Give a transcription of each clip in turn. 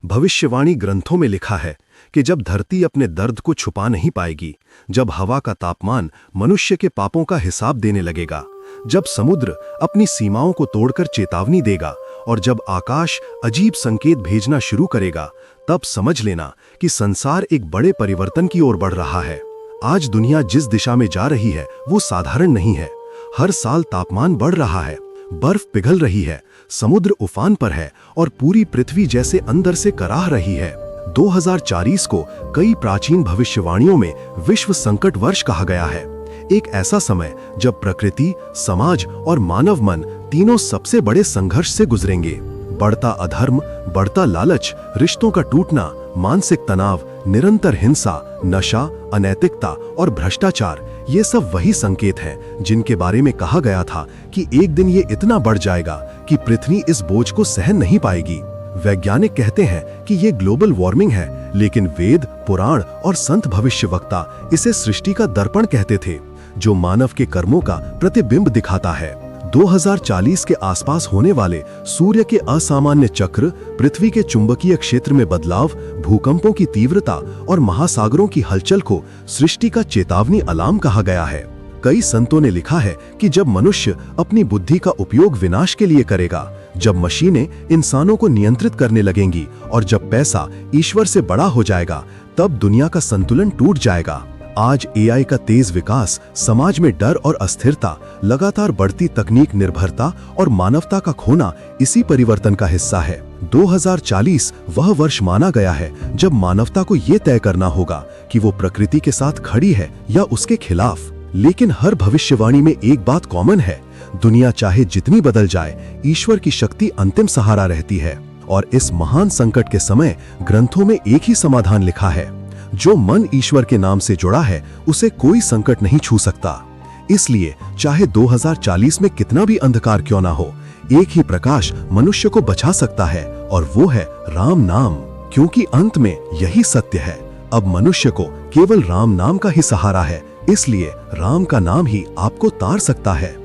भविष्यवाणी ग्रंथों में लिखा है कि जब धरती अपने दर्द को छुपा नहीं पाएगी, जब हवा का तापमान मनुष्य के पापों का हिसाब देने लगेगा, जब समुद्र अपनी सीमाओं को तोड़कर चेतावनी देगा और जब आकाश अजीब संकेत भेजना शुरू करेगा, तब समझ लेना कि संसार एक बड़े परिवर्तन की ओर बढ़ रहा है। आज दुनिया जिस दिशा में जा रही है वो साधारण नहीं है। हर साल तापमान बढ़ रहा है, बर्फ पिघल रही है, समुद्र उफान पर है और पूरी पृथ्वी जैसे अंदर से कराह रही है। 2040 को कई प्राचीन भविष्यवाणियों में विश्व संकट वर्ष कहा गया है। एक ऐसा समय जब प्रकृति, समाज और मानव मन तीनों सबसे बड़े संघर्ष से गुजरेंगे। बढ़ता अधर्म, बढ़ता लालच, रिश्तों का टूटना, मानसिक तनाव, निरंतर हिंसा, नशा, अनैतिकता और भ्रष्टाचार, ये सब वही संकेत हैं जिनके बारे में कहा गया था कि एक दिन ये इतना बढ़ जाएगा कि पृथ्वी इस बोझ को सहन नहीं पाएगी। वैज्ञानिक कहते हैं कि ये ग्लोबल वार्मिंग है, लेकिन वेद, पुराण और संत भविष्यवक्ता इसे सृष्टि का दर्पण कहते थे, जो मानव के कर्मों का प्रतिबिंब दिखाता है। 2040 के आसपास होने वाले सूर्य के असामान्य चक्र, पृथ्वी के चुंबकीय क्षेत्र में बदलाव, भूकंपों की तीव्रता और महासागरों की हलचल को सृष्टि का चेतावनी अलार्म कहा गया है। कई संतों ने लिखा है कि जब मनुष्य अपनी बुद्धि का उपयोग विनाश के लिए करेगा, जब मशीनें इंसानों को नियंत्रित करने लगेंगी और जब पैसा ईश्वर से बड़ा हो जाएगा, तब दुनिया का संतुलन टूट जाएगा। आज एआई का तेज विकास, समाज में डर और अस्थिरता, लगातार बढ़ती तकनीक निर्भरता और मानवता का खोना इसी परिवर्तन का हिस्सा है। 2040 वह वर्ष माना गया है जब मानवता को ये तय करना होगा कि वो प्रकृति के साथ खड़ी है या उसके खिलाफ। लेकिन हर भविष्यवाणी में एक बात कॉमन है, दुनिया चाहे जितनी बदल जाए, ईश्वर की शक्ति अंतिम सहारा रहती है। और इस महान संकट के समय ग्रंथों में एक ही समाधान लिखा है, जो मन ईश्वर के नाम से जुड़ा है उसे कोई संकट नहीं छू सकता। इसलिए चाहे 2040 में कितना भी अंधकार क्यों ना हो, एक ही प्रकाश मनुष्य को बचा सकता है और वो है राम नाम, क्योंकि अंत में यही सत्य है। अब मनुष्य को केवल राम नाम का ही सहारा है, इसलिए राम का नाम ही आपको तार सकता है।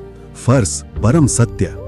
फर्ज परम सत्य।